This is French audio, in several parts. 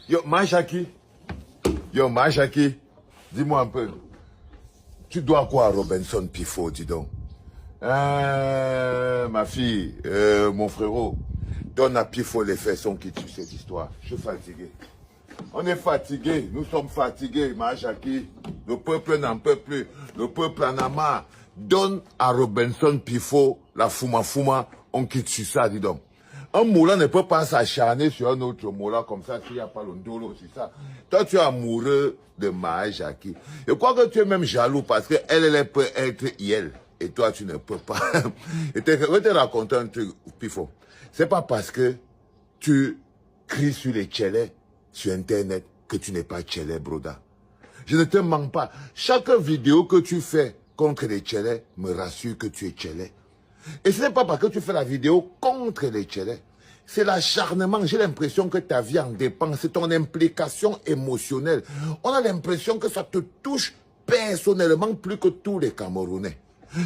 Yo, Majaki. Yo, Majaki. Dis-moi un peu. Tu dois quoi à Robinson Pifo, dis donc? Ma fille, mon frérot, donne à Pifo les façons qui tuent cette histoire. Je suis fatigué. On est fatigué, nous sommes fatigués, Majaki. Le peuple n'en peut plus. Le peuple en a marre. Donne à Robinson Pifo la fouma-fouma, on quitte sur ça, dis donc. Un moulin ne peut pas s'acharner sur un autre moulin comme ça s'il n'y a pas le ndolo, c'est ça. Toi, tu es amoureux de Majaki. Je crois que tu es même jaloux parce qu'elle peut être Yel. Et toi, tu ne peux pas. Je vais te raconter un truc, Pifo. C'est pas parce que tu cries sur les tchélés sur Internet que tu n'es pas tchélé, broda. Je ne te mens pas. Chaque vidéo que tu fais contre les tchélés me rassure que tu es tchélé. Et ce n'est pas parce que tu fais la vidéo contre les tchélés. C'est l'acharnement. J'ai l'impression que ta vie en dépend. C'est ton implication émotionnelle. On a l'impression que ça te touche personnellement plus que tous les Camerounais.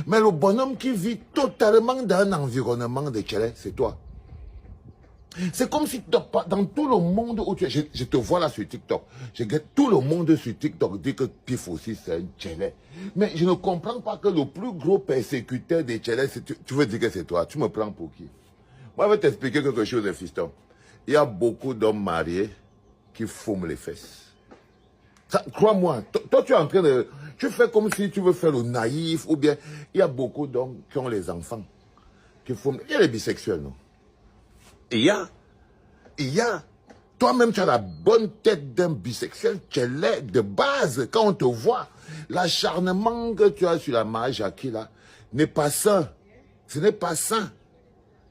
Mais le bonhomme qui vit totalement dans un environnement de tchélé, c'est toi. C'est comme si dans tout le monde où tu es, je te vois là sur TikTok, tout le monde sur TikTok dit que Pif aussi c'est un tchélé. Mais je ne comprends pas que le plus gros persécuteur des tchélés, tu veux dire que c'est toi. Tu me prends pour qui? Moi, je vais t'expliquer quelque chose, fiston. Il y a beaucoup d'hommes mariés qui fument les fesses. Crois-moi, toi tu es en train de... Tu fais comme si tu veux faire le naïf ou bien... Il y a beaucoup d'hommes qui ont les enfants, qui fument... Il y a les bisexuels, non? Il y a, toi-même tu as la bonne tête d'un bisexuel, tu l'es de base. Quand on te voit, l'acharnement que tu as sur la Majaki là, n'est pas sain. Ce n'est pas sain.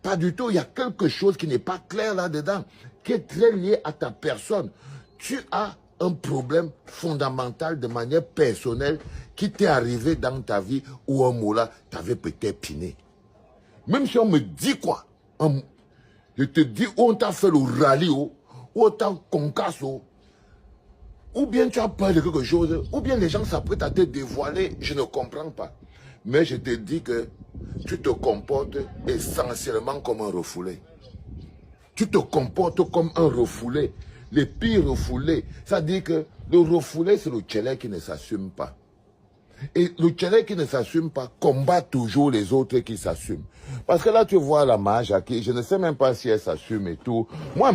Pas du tout, il y a quelque chose qui n'est pas clair là-dedans, qui est très lié à ta personne. Tu as un problème fondamental de manière personnelle qui t'est arrivé dans ta vie où un mot là t'avait peut-être piné. Même si on me dit quoi, je te dis, où on t'a fait le rallye, où on t'a concasse, ou bien tu as peur de quelque chose, ou bien les gens s'apprêtent à te dévoiler, je ne comprends pas. Mais je te dis que tu te comportes essentiellement comme un refoulé. Tu te comportes comme un refoulé. Les pires refoulés. Ça dit que le refoulé, c'est le tchélé qui ne s'assume pas. Et le tchélé qui ne s'assume pas combat toujours les autres qui s'assument. Parce que là, tu vois la Majaki, je ne sais même pas si elle s'assume et tout. Moi,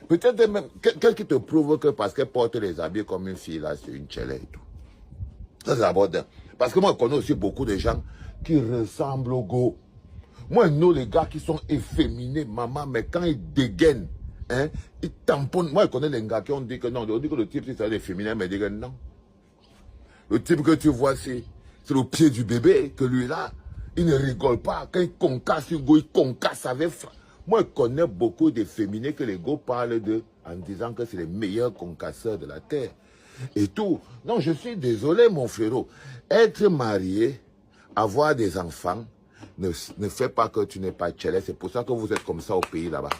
peut-être même, qu'est-ce qui te prouve que parce qu'elle porte les habits comme une fille, là, c'est une tchélé et tout. Ça, c'est d'abord. Parce que moi, je connais aussi beaucoup de gens qui ressemblent au go. Moi, nous, les gars qui sont efféminés, maman, mais quand ils dégainent, hein, ils tamponnent. Moi, je connais les gars qui ont dit que non, on dit que le type, c'est efféminé, mais ils disent que non. Le type que tu vois, c'est le pied du bébé, que lui là, il ne rigole pas. Quand il concasse, il concasse avec... Moi, je connais beaucoup d'efféminés que les gars parlent d'eux en disant que c'est les meilleurs concasseurs de la terre. Et tout. Non, je suis désolé, mon frérot. Être marié, avoir des enfants, ne fait pas que tu n'es pas tchélé. C'est pour ça que vous êtes comme ça au pays là-bas.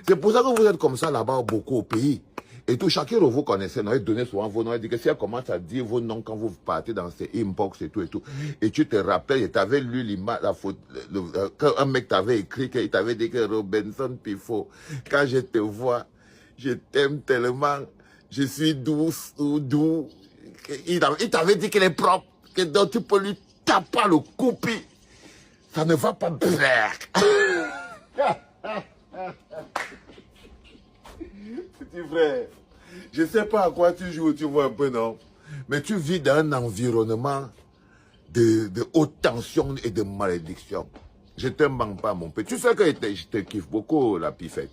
C'est pour ça que vous êtes comme ça là-bas beaucoup au pays. Et tout, chacun de vous connaissez, non, il donnait souvent vos noms, il dit que si elle commence à dire vos noms quand vous partez dans ces inbox et tout et tout, et tu te rappelles, et tu avais lu l'image, la photo, quand un mec t'avait écrit, qu'il t'avait dit que Robinson Pifo, quand je te vois, je t'aime tellement, je suis douce ou doux, il t'avait dit qu'il est propre, que donc tu peux lui taper le coupi, ça ne va pas plaire. Petit frère, je ne sais pas à quoi tu joues, tu vois un peu, non? Mais tu vis dans un environnement de haute tension et de malédiction. Je ne te mens pas, mon petit. Tu sais que je te kiffe beaucoup, la Pifette.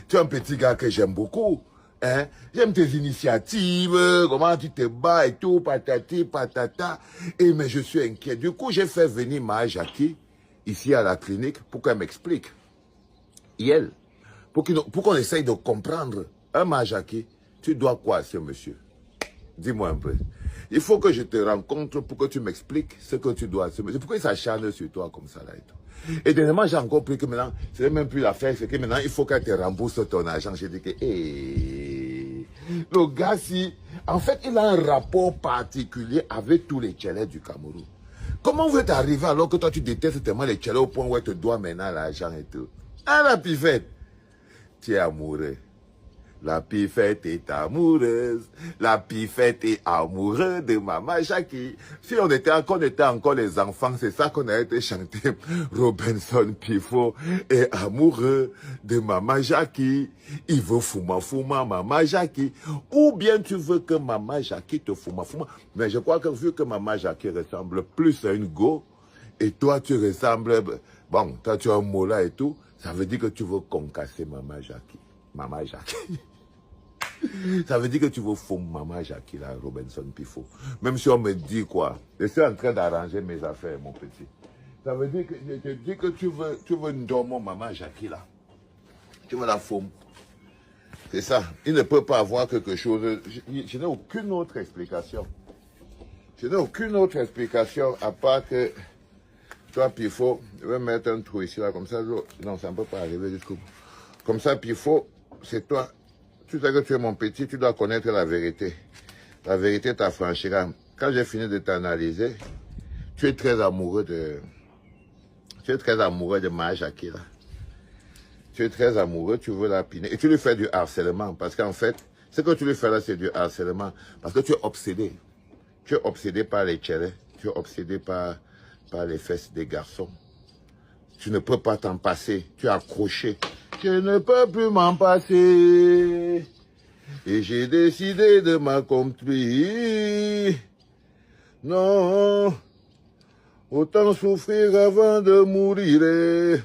Tu es un petit gars que j'aime beaucoup. Hein? J'aime tes initiatives, comment tu te bats et tout, patati, patata. Mais je suis inquiet. Du coup, j'ai fait venir Majaki ici à la clinique pour qu'elle m'explique. Elle, pour qu'on essaye de comprendre. Un Majaki, tu dois quoi à ce monsieur? Dis-moi un peu. Il faut que je te rencontre pour que tu m'expliques ce que tu dois à ce monsieur. Pourquoi il s'acharne sur toi comme ça là et tout? Et dernièrement, j'ai encore pris que maintenant, ce n'est même plus l'affaire, c'est que maintenant, il faut qu'elle te rembourse ton argent. J'ai dit que, le gars, si, en fait, il a un rapport particulier avec tous les tchélés du Cameroun. Comment vous êtes arrivé alors que toi, tu détestes tellement les tchélés au point où elle te doit maintenant l'argent et tout? Ah, la Pifette, tu es amoureux. La pifette est amoureuse, la pifette est amoureuse de Maman Jackie. Si on était encore les enfants, c'est ça qu'on a été chanté. Robinson Pifo est amoureux de Maman Jackie. Il veut fouma Maman Jackie. Ou bien tu veux que Maman Jackie te fouma. Mais je crois que vu que Maman Jackie ressemble plus à une go, et toi tu ressembles, bon, toi tu as un mot là et tout, ça veut dire que tu veux concasser Maman Jackie. Maman Jackie. Ça veut dire que tu veux fondre Maman Jackie, là, Robinson Pifo. Même si on me dit quoi, je suis en train d'arranger mes affaires, mon petit. Ça veut dire que je te dis que tu veux une dormant Maman Jackie, là. Tu veux la fondre. C'est ça. Il ne peut pas avoir quelque chose. Je n'ai aucune autre explication. Je n'ai aucune autre explication à part que toi, Pifo, je vais mettre un trou ici, là, comme ça. Non, ça ne peut pas arriver jusqu'au bout. Comme ça, Pifo, c'est toi. Tu sais que tu es mon petit, tu dois connaître la vérité. La vérité t'affranchira. Quand j'ai fini de t'analyser, tu es très amoureux de Maman Jackie, là. Tu es très amoureux, tu veux la piner. Et tu lui fais du harcèlement. Parce qu'en fait, ce que tu lui fais là, c'est du harcèlement. Parce que tu es obsédé. Tu es obsédé par les tchélés. Tu es obsédé par les fesses des garçons. Tu ne peux pas t'en passer. Tu es accroché. Je ne peux plus m'en passer. Et j'ai décidé de m'accomplir. Non. Autant souffrir avant de mourir.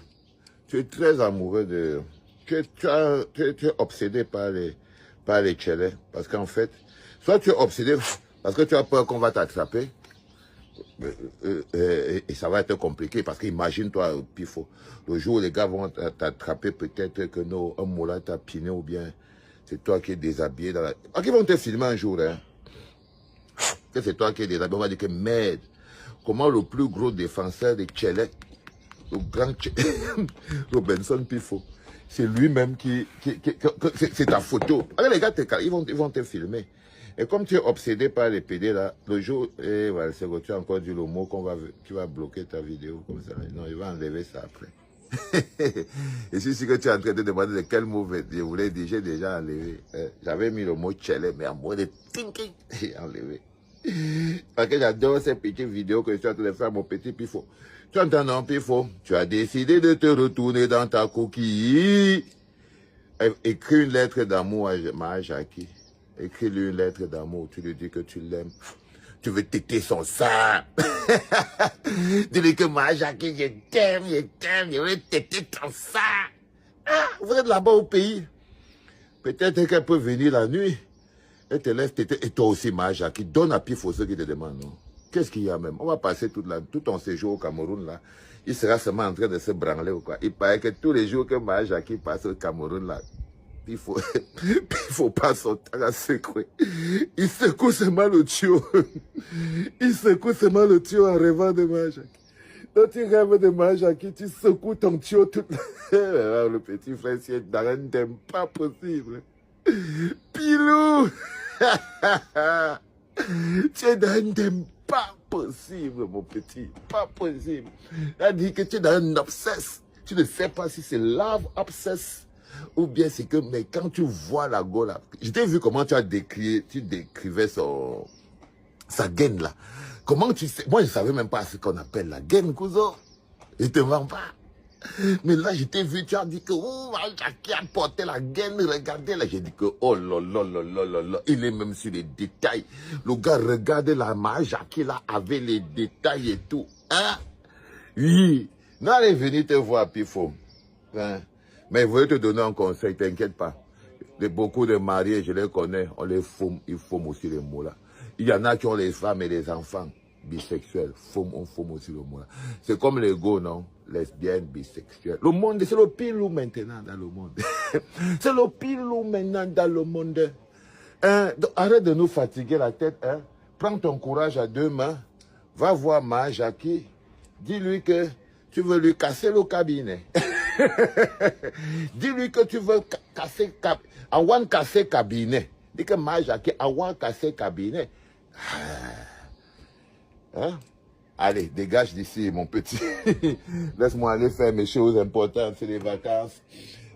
Tu es très amoureux de... Tu es obsédé par les tchélés. Parce qu'en fait, soit tu es obsédé parce que tu as peur qu'on va t'attraper. Et ça va être compliqué parce qu'imagine-toi, Pifo, le jour où les gars vont t'attraper, peut-être que un moulin t'a piné ou bien c'est toi qui es déshabillé. Ils vont te filmer un jour, hein. Que c'est toi qui es déshabillé. On va dire que merde, comment le plus gros défenseur des Tchélés, le grand Robinson Pifo, c'est lui-même c'est ta photo. Alors les gars, ils vont te filmer. Et comme tu es obsédé par les PD là, le jour, voilà, c'est que tu as encore dit le mot tu vas bloquer ta vidéo comme ça. Non, il va enlever ça après. Et si c'est que tu es en train de demander de quel mot je voulais dire, j'ai déjà enlevé. J'avais mis le mot tchélé, mais en mode de thinking, j'ai enlevé. Parce que j'adore ces petites vidéos que je suis en train de faire, mon petit Pifo. Tu entends, non, Pifo? Tu as décidé de te retourner dans ta coquille. Écris une lettre d'amour à Maman Jackie. Écris-lui une lettre d'amour, tu lui dis que tu l'aimes. Tu veux téter son sang. Dis-lui que Maman Jackie, je t'aime, je veux téter ton sang. Ah, vous êtes là-bas au pays. Peut-être qu'elle peut venir la nuit. Elle te laisse téter. Et toi aussi, Maman Jackie, donne à Pifo ceux qui te demandent, non? Qu'est-ce qu'il y a même? On va passer tout ton séjour au Cameroun, là. Il sera seulement en train de se branler ou quoi. Il paraît que tous les jours que Maman Jackie passe au Cameroun, là, il faut pas son temps à secouer. Il secoue seulement le tuyau. Il secoue seulement le tuyau en rêvant de Maman Jackie. Quand tu rêves de Maman Jackie, tu secoues ton tuyau tout. Le petit frère, c'est dans un thème pas possible. Pilou. Tu es dans un thème pas possible, mon petit. Pas possible. Elle dit que tu es dans un obsesse. Tu ne sais pas si c'est love obsesse. Ou bien c'est que, mais quand tu vois la go là, je t'ai vu comment tu décrivais sa gaine là. Comment tu sais, moi je savais même pas ce qu'on appelle la gaine, cousin. Je te mens pas. Mais là je t'ai vu, tu as dit que, oh, Jackie a porté la gaine, regardez là. J'ai dit que, oh là là là là là là, il est même sur les détails. Le gars regarde la Maman Jackie là, avec les détails et tout. Hein? Oui. Non, elle est venue te voir, Pifo. Hein? Mais je voulais te donner un conseil, t'inquiète pas. Beaucoup de mariés, je les connais, on les fume, ils fument aussi les mots là. Il y en a qui ont les femmes et les enfants bisexuels, on fume aussi le mot là. C'est comme les go, non? Lesbiennes, bisexuelles. Le monde, c'est le pire loup maintenant dans le monde. C'est le pire loup maintenant dans le monde. Hein? Donc, arrête de nous fatiguer la tête. Hein? Prends ton courage à deux mains. Va voir Maman Jackie. Dis-lui que tu veux lui casser le cabinet. Dis-lui que tu veux casser le cabinet. Dis que Maman Jackie a casser le cabinet. Hein? Allez, dégage d'ici, mon petit. Laisse-moi aller faire mes choses importantes, c'est les vacances.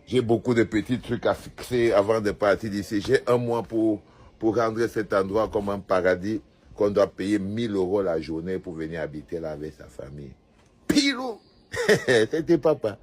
J'ai beaucoup de petits trucs à fixer avant de partir d'ici. J'ai un mois pour rendre cet endroit comme un paradis qu'on doit payer 1000 € la journée pour venir habiter là avec sa famille. Pilou! C'était papa.